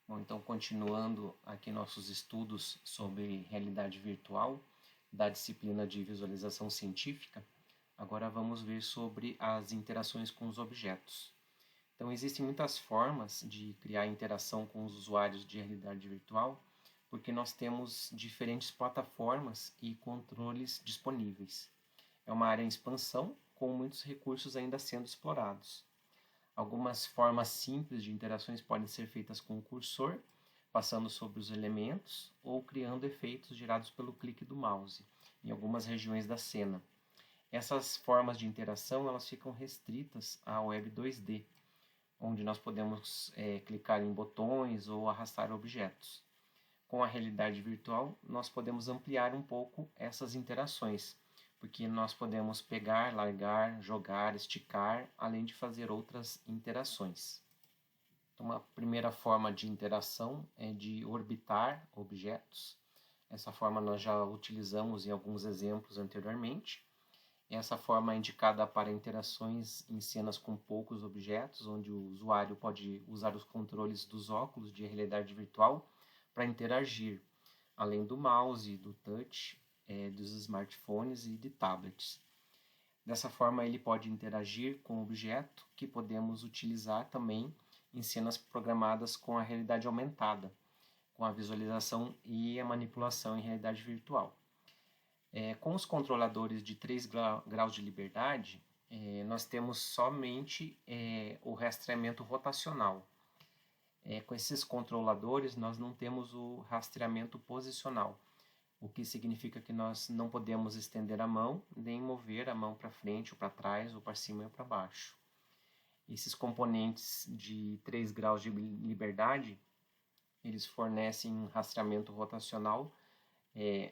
Bom, então continuando aqui nossos estudos sobre realidade virtual da disciplina de visualização científica, agora vamos ver sobre as interações com os objetos. Então existem muitas formas de criar interação com os usuários de realidade virtual, porque nós temos diferentes plataformas e controles disponíveis. É uma área em expansão, com muitos recursos ainda sendo explorados. Algumas formas simples de interações podem ser feitas com o cursor, passando sobre os elementos ou criando efeitos gerados pelo clique do mouse em algumas regiões da cena. Essas formas de interação elas ficam restritas à web 2D, onde nós podemos clicar em botões ou arrastar objetos. Com a realidade virtual, nós podemos ampliar um pouco essas interações, porque nós podemos pegar, largar, jogar, esticar, além de fazer outras interações. Então, uma primeira forma de interação é de orbitar objetos. Essa forma nós já utilizamos em alguns exemplos anteriormente. Essa forma é indicada para interações em cenas com poucos objetos, onde o usuário pode usar os controles dos óculos de realidade virtual para interagir, além do mouse, do touch, dos smartphones e de tablets. Dessa forma, ele pode interagir com o objeto, que podemos utilizar também em cenas programadas com a realidade aumentada, com a visualização e a manipulação em realidade virtual. Com os controladores de 3 graus de liberdade, nós temos somente o rastreamento rotacional. Com esses controladores, nós não temos o rastreamento posicional, o que significa que nós não podemos estender a mão, nem mover a mão para frente ou para trás, ou para cima ou para baixo. Esses componentes de 3 graus de liberdade, eles fornecem um rastreamento rotacional,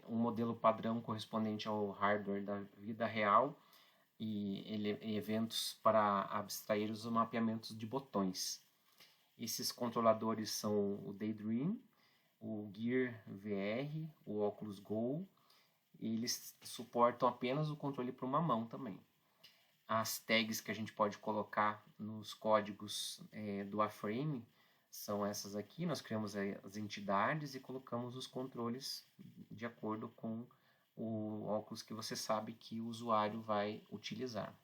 um modelo padrão correspondente ao hardware da vida real e eventos para abstrair os mapeamentos de botões. Esses controladores são o Daydream, o Gear VR, o Oculus Go, e eles suportam apenas o controle para uma mão também. As tags que a gente pode colocar nos códigos do A-Frame são essas aqui. Nós criamos as entidades e colocamos os controles de acordo com o óculos que você sabe que o usuário vai utilizar.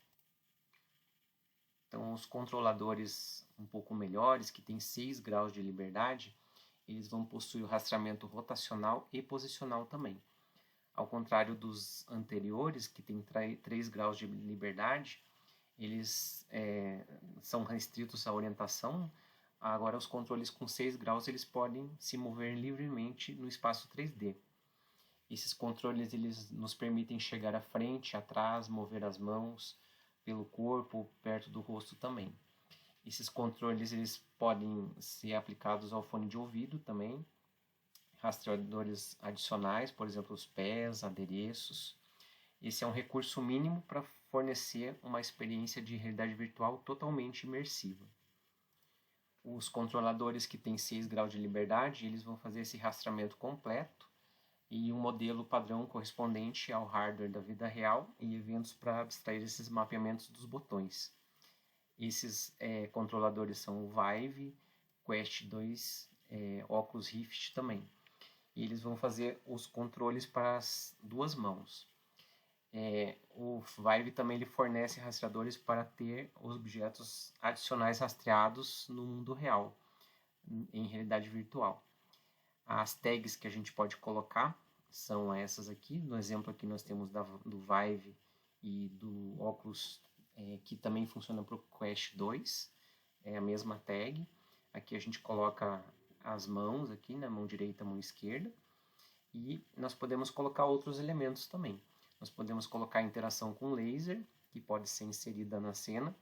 Então, os controladores um pouco melhores, que têm 6 graus de liberdade, eles vão possuir o rastreamento rotacional e posicional também. Ao contrário dos anteriores, que têm 3 graus de liberdade, eles são restritos à orientação. Agora, os controles com 6 graus eles podem se mover livremente no espaço 3D. Esses controles eles nos permitem chegar à frente, atrás, mover as mãos pelo corpo, perto do rosto também. Esses controles eles podem ser aplicados ao fone de ouvido também, rastreadores adicionais, por exemplo, os pés, adereços. Esse é um recurso mínimo para fornecer uma experiência de realidade virtual totalmente imersiva. Os controladores que têm 6 graus de liberdade, eles vão fazer esse rastreamento completo e um modelo padrão correspondente ao hardware da vida real e eventos para abstrair esses mapeamentos dos botões. Esses controladores são o Vive, Quest 2, Oculus Rift também. E eles vão fazer os controles para as duas mãos. O Vive também ele fornece rastreadores para ter os objetos adicionais rastreados no mundo real, em realidade virtual. As tags que a gente pode colocar são essas aqui. No exemplo aqui nós temos do Vive e do Oculus, que também funciona para o Quest 2. É a mesma tag. Aqui a gente coloca as mãos aqui, na mão direita e mão esquerda. E nós podemos colocar outros elementos também. Nós podemos colocar interação com laser, que pode ser inserida na cena.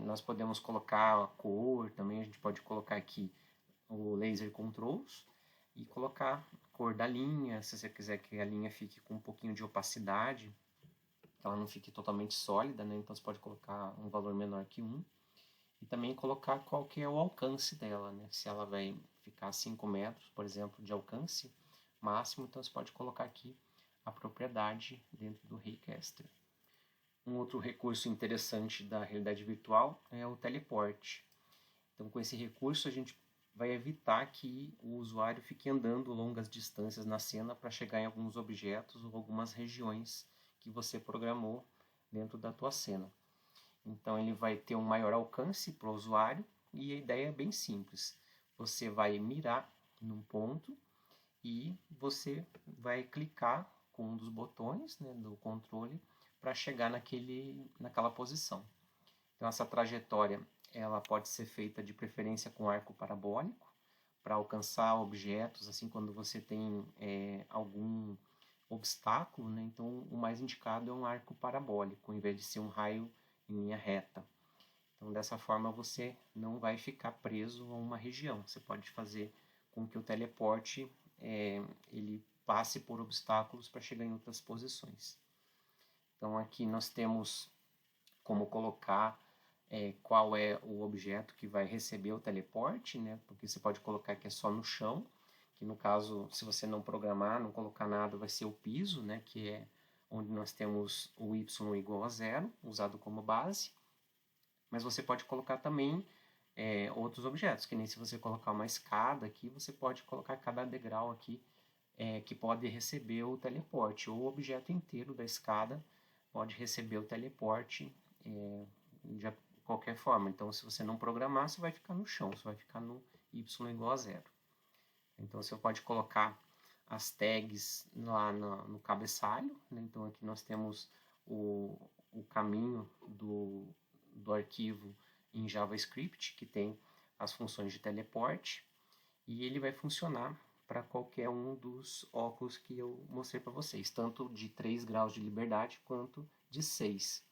Nós podemos colocar a cor, também a gente pode colocar aqui o laser controls e colocar a cor da linha, se você quiser que a linha fique com um pouquinho de opacidade, que ela não fique totalmente sólida, né? Então você pode colocar um valor menor que 1 e também colocar qual que é o alcance dela, né? Se ela vai ficar 5 metros, por exemplo, de alcance máximo, então você pode colocar aqui a propriedade dentro do Raycaster. Um outro recurso interessante da realidade virtual é o teleporte. Então, com esse recurso, a gente vai evitar que o usuário fique andando longas distâncias na cena para chegar em alguns objetos ou algumas regiões que você programou dentro da tua cena. Então ele vai ter um maior alcance para o usuário e a ideia é bem simples. Você vai mirar num ponto e você vai clicar com um dos botões, né, do controle para chegar naquela posição. Então essa trajetória ela pode ser feita de preferência com arco parabólico para alcançar objetos, assim quando você tem algum obstáculo, né? Então o mais indicado é um arco parabólico, em vez de ser um raio em linha reta. Então dessa forma você não vai ficar preso a uma região. Você pode fazer com que o teleporte ele passe por obstáculos para chegar em outras posições. Então aqui nós temos como colocar qual é o objeto que vai receber o teleporte, né? Porque você pode colocar que é só no chão, que no caso, se você não programar, não colocar nada, vai ser o piso, né? Que é onde nós temos o y igual a 0, usado como base. Mas você pode colocar também outros objetos, que nem se você colocar uma escada aqui, você pode colocar cada degrau aqui que pode receber o teleporte, ou o objeto inteiro da escada pode receber o teleporte de qualquer forma. Então, se você não programar, você vai ficar no chão, você vai ficar no y igual a 0. Então, você pode colocar as tags lá no cabeçalho, né? Então, aqui nós temos o caminho do arquivo em JavaScript, que tem as funções de teleporte, e ele vai funcionar para qualquer um dos óculos que eu mostrei para vocês, tanto de 3 graus de liberdade quanto de 6.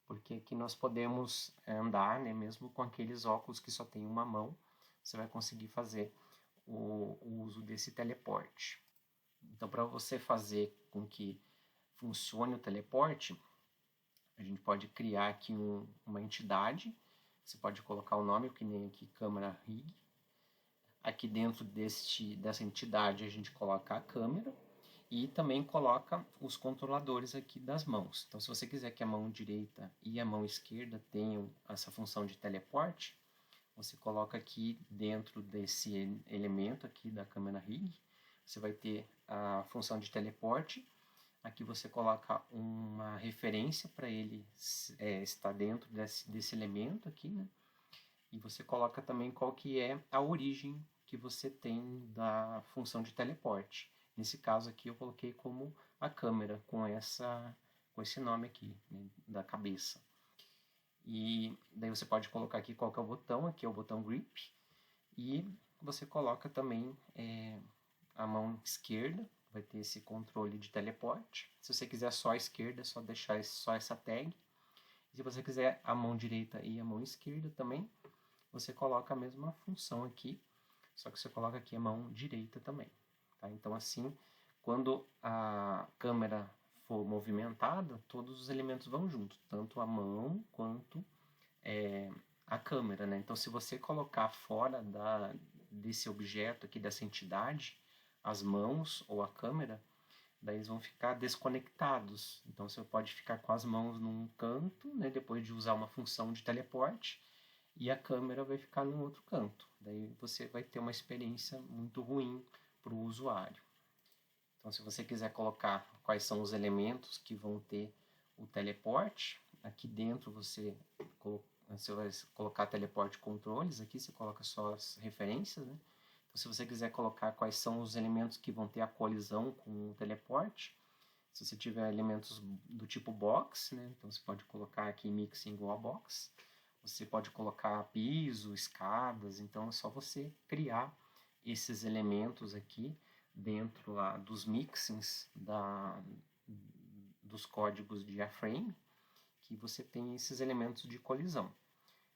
Porque aqui nós podemos andar, né, mesmo com aqueles óculos que só tem uma mão, você vai conseguir fazer o uso desse teleporte. Então, para você fazer com que funcione o teleporte, a gente pode criar aqui uma entidade. Você pode colocar o nome, que nem aqui, câmera rig. Aqui dentro dessa entidade a gente coloca a câmera e também coloca os controladores aqui das mãos. Então, se você quiser que a mão direita e a mão esquerda tenham essa função de teleporte, você coloca aqui dentro desse elemento aqui da câmera rig, você vai ter a função de teleporte. Aqui você coloca uma referência para ele estar dentro desse elemento aqui, né? E você coloca também qual que é a origem que você tem da função de teleporte. Nesse caso aqui eu coloquei como a câmera, com esse nome aqui, né, da cabeça. E daí você pode colocar aqui qual que é o botão, aqui é o botão grip, e você coloca também a mão esquerda, vai ter esse controle de teleporte. Se você quiser só a esquerda, é só deixar só essa tag. E se você quiser a mão direita e a mão esquerda também, você coloca a mesma função aqui, só que você coloca aqui a mão direita também. Tá? Então assim, quando a câmera for movimentada, todos os elementos vão juntos, tanto a mão quanto a câmera. Né? Então se você colocar fora desse objeto aqui, dessa entidade, as mãos ou a câmera, daí eles vão ficar desconectados. Então você pode ficar com as mãos num canto, né, depois de usar uma função de teleporte, e a câmera vai ficar no outro canto. Daí você vai ter uma experiência muito ruim para o usuário. Então, se você quiser colocar quais são os elementos que vão ter o teleporte, aqui dentro você vai colocar teleporte controles, aqui você coloca só as referências, né? Então, se você quiser colocar quais são os elementos que vão ter a colisão com o teleporte, se você tiver elementos do tipo box, né? Então você pode colocar aqui mixing igual a box. Você pode colocar piso, escadas, então é só você criar esses elementos aqui dentro lá dos mixins dos códigos de A-Frame, que você tem esses elementos de colisão.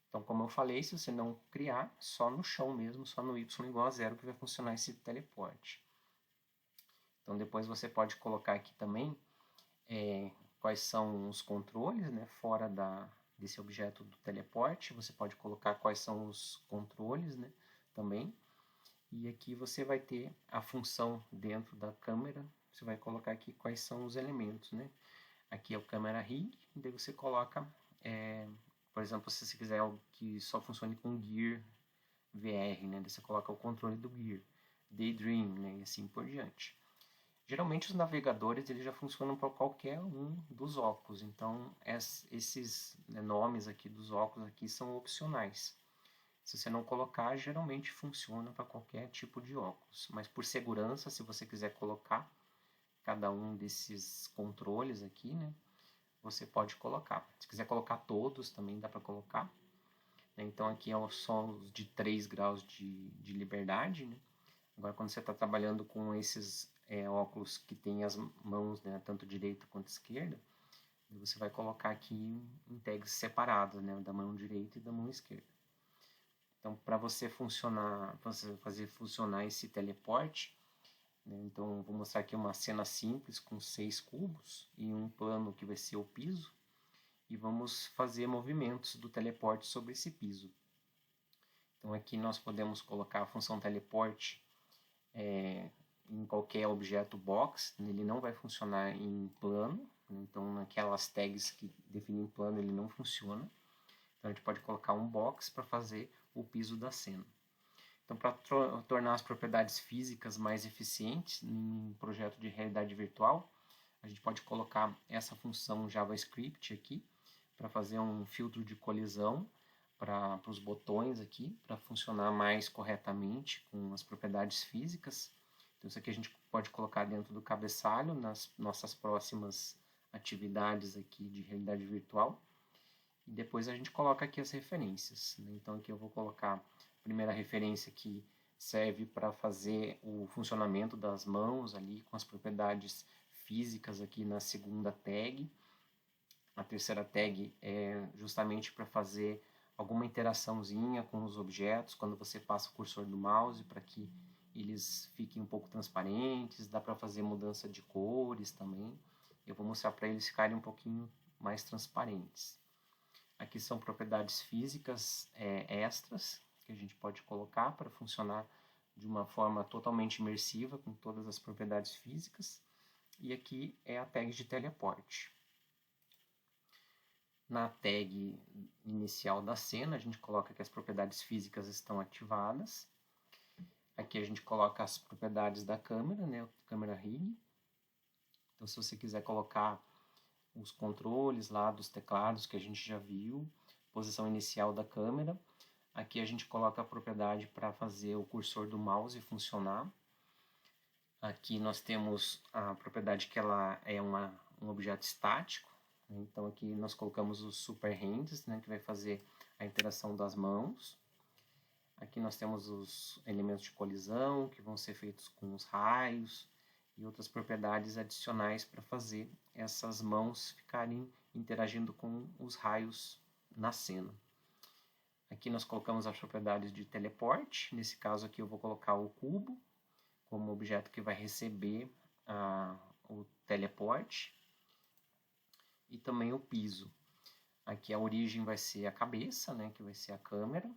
Então, como eu falei, se você não criar, só no chão mesmo, só no y igual a 0 que vai funcionar esse teleporte. Então, depois você pode colocar aqui também quais são os controles, né, fora desse objeto do teleporte. Você pode colocar quais são os controles, né, também. E aqui você vai ter a função dentro da câmera. Você vai colocar aqui quais são os elementos, né. Aqui é o câmera rig, daí você coloca, por exemplo, se você quiser algo que só funcione com gear, VR, né? Você coloca o controle do Gear, Daydream, né? E assim por diante. Geralmente os navegadores eles já funcionam para qualquer um dos óculos, então esses, né, nomes aqui dos óculos aqui são opcionais. Se você não colocar, geralmente funciona para qualquer tipo de óculos, mas por segurança, se você quiser colocar cada um desses controles aqui, né, você pode colocar. Se quiser colocar todos, também dá para colocar. Então aqui são os de 3 graus de liberdade, né? Agora, quando você está trabalhando com esses óculos que tem as mãos, né, tanto direita quanto esquerda, você vai colocar aqui em tags separados, né, da mão direita e da mão esquerda. Então, para você fazer funcionar esse teleporte, né, então vou mostrar aqui uma cena simples com 6 cubos e um plano que vai ser o piso, e vamos fazer movimentos do teleporte sobre esse piso. Então aqui nós podemos colocar a função teleporte em qualquer objeto box, ele não vai funcionar em plano, então naquelas tags que definem plano ele não funciona. Então a gente pode colocar um box para fazer o piso da cena. Então para tornar as propriedades físicas mais eficientes em um projeto de realidade virtual, a gente pode colocar essa função JavaScript aqui para fazer um filtro de colisão para os botões aqui, para funcionar mais corretamente com as propriedades físicas. Então isso aqui a gente pode colocar dentro do cabeçalho nas nossas próximas atividades aqui de realidade virtual. E depois a gente coloca aqui as referências. Então aqui eu vou colocar a primeira referência que serve para fazer o funcionamento das mãos ali com as propriedades físicas aqui na segunda tag. A terceira tag é justamente para fazer alguma interaçãozinha com os objetos quando você passa o cursor do mouse para que eles fiquem um pouco transparentes, dá para fazer mudança de cores também. Eu vou mostrar para eles ficarem um pouquinho mais transparentes. Aqui são propriedades físicas extras que a gente pode colocar para funcionar de uma forma totalmente imersiva com todas as propriedades físicas. E aqui é a tag de teleporte. Na tag inicial da cena, a gente coloca que as propriedades físicas estão ativadas. Aqui a gente coloca as propriedades da câmera, né, câmera rig. Então, se você quiser colocar os controles lá dos teclados que a gente já viu, posição inicial da câmera. Aqui a gente coloca a propriedade para fazer o cursor do mouse funcionar. Aqui nós temos a propriedade que ela é um objeto estático. Então aqui nós colocamos os super hands, né, que vai fazer a interação das mãos. Aqui nós temos os elementos de colisão, que vão ser feitos com os raios, e outras propriedades adicionais para fazer essas mãos ficarem interagindo com os raios na cena. Aqui nós colocamos as propriedades de teleporte. Nesse caso aqui eu vou colocar o cubo como objeto que vai receber o teleporte. E também o piso. Aqui a origem vai ser a cabeça, né, que vai ser a câmera.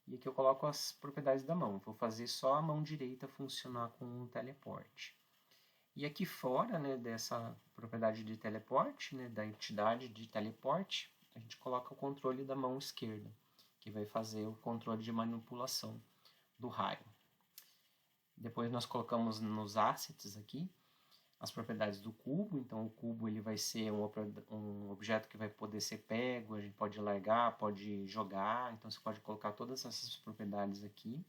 E aqui eu coloco as propriedades da mão. Vou fazer só a mão direita funcionar com o teleporte. E aqui fora, né, dessa propriedade de teleporte, né, da entidade de teleporte, a gente coloca o controle da mão esquerda, que vai fazer o controle de manipulação do raio. Depois nós colocamos nos assets aqui as propriedades do cubo. Então o cubo ele vai ser um objeto que vai poder ser pego, a gente pode largar, pode jogar, então você pode colocar todas essas propriedades aqui.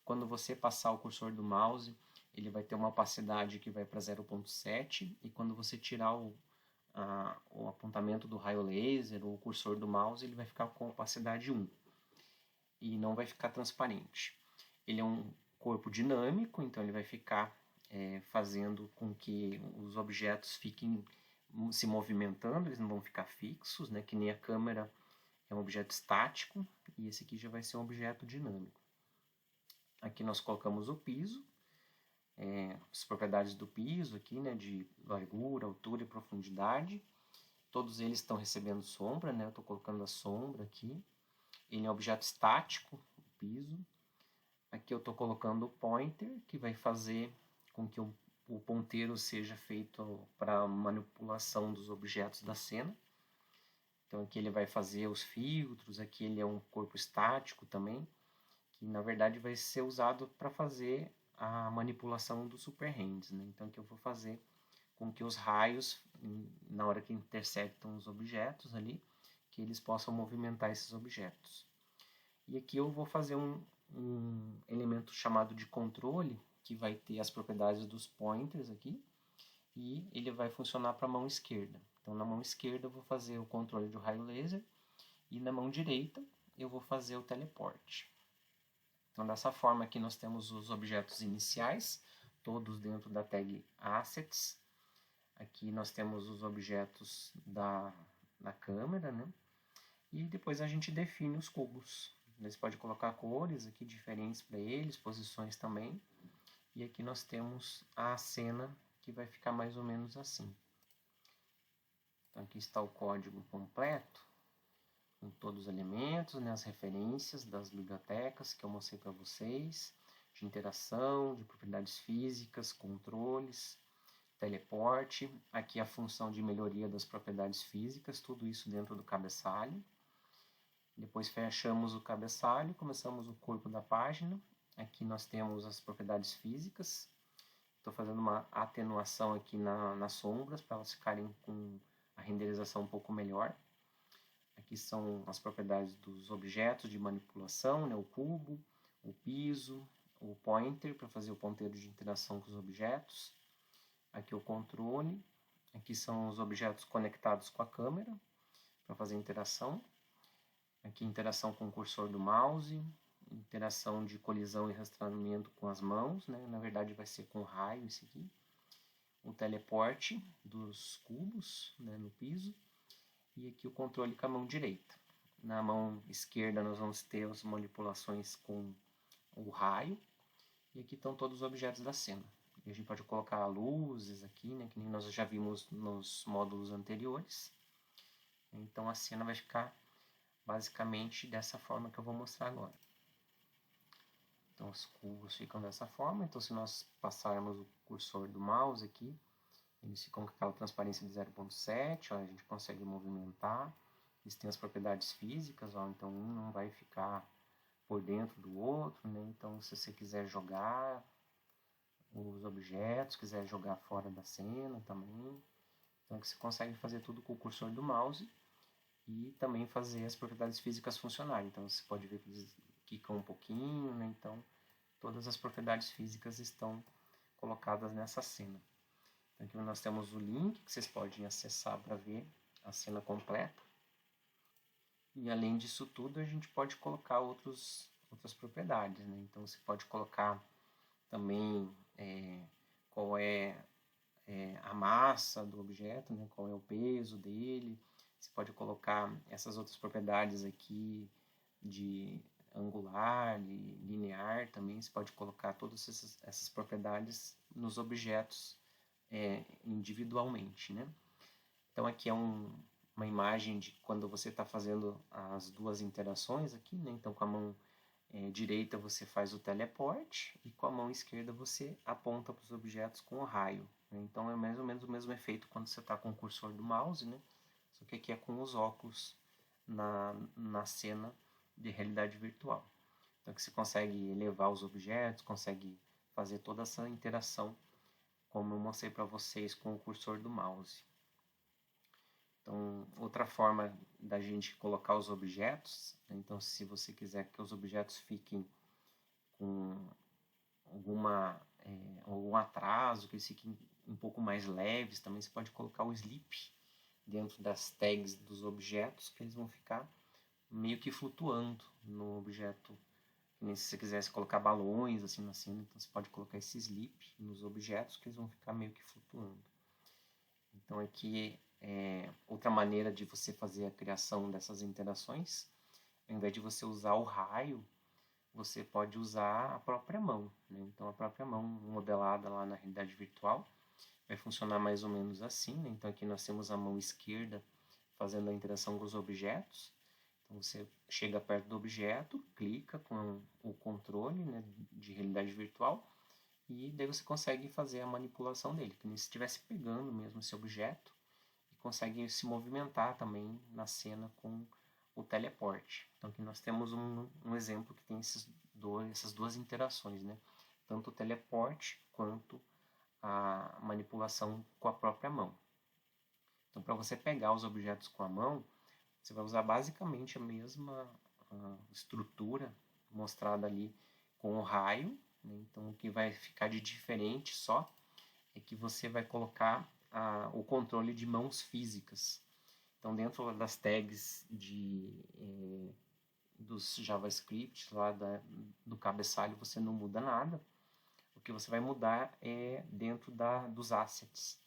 Quando você passar o cursor do mouse, ele vai ter uma opacidade que vai para 0.7, e quando você tirar o apontamento do raio laser ou o cursor do mouse, ele vai ficar com opacidade 1 e não vai ficar transparente. Ele é um corpo dinâmico, então ele vai ficar fazendo com que os objetos fiquem se movimentando, eles não vão ficar fixos, né? Que nem a câmera é um objeto estático, e esse aqui já vai ser um objeto dinâmico. Aqui nós colocamos o piso, as propriedades do piso aqui, né? De largura, altura e profundidade. Todos eles estão recebendo sombra, né? Eu estou colocando a sombra aqui. Ele é um objeto estático, o piso. Aqui eu estou colocando o pointer, que vai fazer com que o ponteiro seja feito para a manipulação dos objetos da cena. Então aqui ele vai fazer os filtros, aqui ele é um corpo estático também, que na verdade vai ser usado para fazer a manipulação do super hands, né? Então que eu vou fazer com que os raios, na hora que interceptam os objetos ali, que eles possam movimentar esses objetos. E aqui eu vou fazer um elemento chamado de controle, que vai ter as propriedades dos pointers aqui, e ele vai funcionar para a mão esquerda. Então na mão esquerda eu vou fazer o controle do raio laser, e na mão direita eu vou fazer o teleporte. Então dessa forma aqui nós temos os objetos iniciais, todos dentro da tag Assets. Aqui nós temos os objetos da câmera, né? E depois a gente define os cubos. Você pode colocar cores aqui diferentes para eles, posições também. E aqui nós temos a cena que vai ficar mais ou menos assim. Então aqui está o código completo, com todos os elementos, né, as referências das bibliotecas que eu mostrei para vocês, de interação, de propriedades físicas, controles, teleporte, aqui a função de melhoria das propriedades físicas, tudo isso dentro do cabeçalho. Depois fechamos o cabeçalho, começamos o corpo da página. Aqui nós temos as propriedades físicas. Estou fazendo uma atenuação aqui nas sombras para elas ficarem com a renderização um pouco melhor. Aqui são as propriedades dos objetos de manipulação, né? O cubo, o piso, o pointer para fazer o ponteiro de interação com os objetos. Aqui o controle, aqui são os objetos conectados com a câmera para fazer interação. Aqui interação com o cursor do mouse, interação de colisão e rastreamento com as mãos, né? Na verdade vai ser com raio isso aqui. O teleporte dos cubos, né, no piso. E aqui o controle com a mão direita. Na mão esquerda nós vamos ter as manipulações com o raio. E aqui estão todos os objetos da cena. E a gente pode colocar luzes aqui, né, que nem nós já vimos nos módulos anteriores. Então a cena vai ficar basicamente dessa forma que eu vou mostrar agora. Então os cubos ficam dessa forma. Então se nós passarmos o cursor do mouse aqui, eles ficam com aquela transparência de 0.7, a gente consegue movimentar. Eles têm as propriedades físicas, ó, então um não vai ficar por dentro do outro, né? Então se você quiser jogar os objetos, quiser jogar fora da cena também. Então você consegue fazer tudo com o cursor do mouse e também fazer as propriedades físicas funcionarem. Então você pode ver que eles quicam um pouquinho, né? Então todas as propriedades físicas estão colocadas nessa cena. Então aqui nós temos o link que vocês podem acessar para ver a cena completa. E além disso tudo, a gente pode colocar outras propriedades, né? Então você pode colocar também qual é a massa do objeto, né? Qual é o peso dele. Você pode colocar essas outras propriedades aqui de angular, de linear também. Você pode colocar todas essas propriedades nos objetos individualmente, né? Então aqui é uma imagem de quando você está fazendo as duas interações aqui, né? Então com a mão direita você faz o teleporte e com a mão esquerda você aponta para os objetos com o raio, né? Então é mais ou menos o mesmo efeito quando você está com o cursor do mouse, né? Só que aqui é com os óculos na cena de realidade virtual. Então aqui você consegue elevar os objetos, consegue fazer toda essa interação como eu mostrei para vocês com o cursor do mouse. Então, outra forma da gente colocar os objetos, né? Então se você quiser que os objetos fiquem com algum atraso, que eles fiquem um pouco mais leves, também você pode colocar o sleep dentro das tags dos objetos, que eles vão ficar meio que flutuando no objeto. Se você quisesse colocar balões assim na cena, então você pode colocar esse sleep nos objetos, que eles vão ficar meio que flutuando. Então aqui outra maneira de você fazer a criação dessas interações, ao invés de você usar o raio, você pode usar a própria mão, né? Então a própria mão modelada lá na realidade virtual vai funcionar mais ou menos assim, né? Então aqui nós temos a mão esquerda fazendo a interação com os objetos. Então você chega perto do objeto, clica com o controle, né, de realidade virtual e daí você consegue fazer a manipulação dele, como se estivesse pegando mesmo esse objeto e consegue se movimentar também na cena com o teleporte. Então aqui nós temos um exemplo que tem esses essas duas interações, né? Tanto o teleporte quanto a manipulação com a própria mão. Então, para você pegar os objetos com a mão, você vai usar basicamente a mesma estrutura mostrada ali com o raio, né? Então, o que vai ficar de diferente só é que você vai colocar o controle de mãos físicas. Então, dentro das tags dos JavaScript lá do cabeçalho, você não muda nada. O que você vai mudar é dentro dos assets.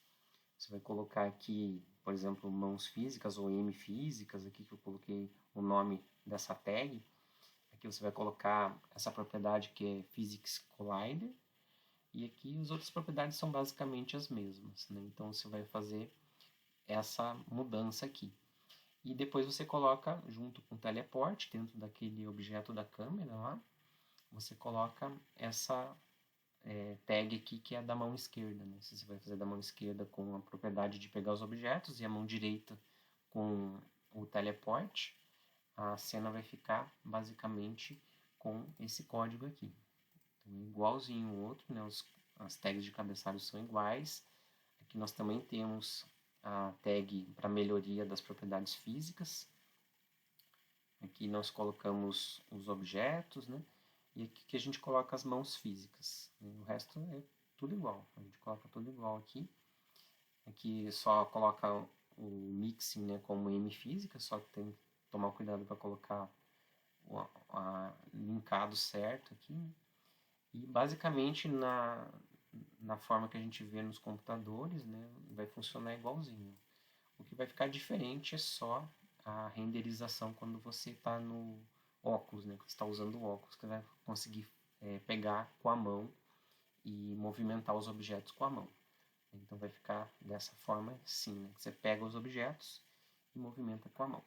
Você vai colocar aqui, por exemplo, mãos físicas ou M físicas, aqui que eu coloquei o nome dessa tag. Aqui você vai colocar essa propriedade que é Physics Collider. E aqui as outras propriedades são basicamente as mesmas, né? Então você vai fazer essa mudança aqui. E depois você coloca junto com o teleport, dentro daquele objeto da câmera lá, você coloca essa tag aqui que é da mão esquerda, né? Você vai fazer da mão esquerda com a propriedade de pegar os objetos e a mão direita com o teleport, a cena vai ficar basicamente com esse código aqui. Então, igualzinho o outro, né? As tags de cabeçalho são iguais. Aqui nós também temos a tag para melhoria das propriedades físicas. Aqui nós colocamos os objetos, né? E aqui que a gente coloca as mãos físicas. O resto é tudo igual. A gente coloca tudo igual aqui. Aqui só coloca o mixing, né, como M física, só que tem que tomar cuidado para colocar linkado certo aqui. Né? E basicamente na forma que a gente vê nos computadores, né, vai funcionar igualzinho. O que vai ficar diferente é só a renderização quando você está no óculos, né, que você está usando o óculos, que vai conseguir pegar com a mão e movimentar os objetos com a mão. Então vai ficar dessa forma sim, né, que você pega os objetos e movimenta com a mão.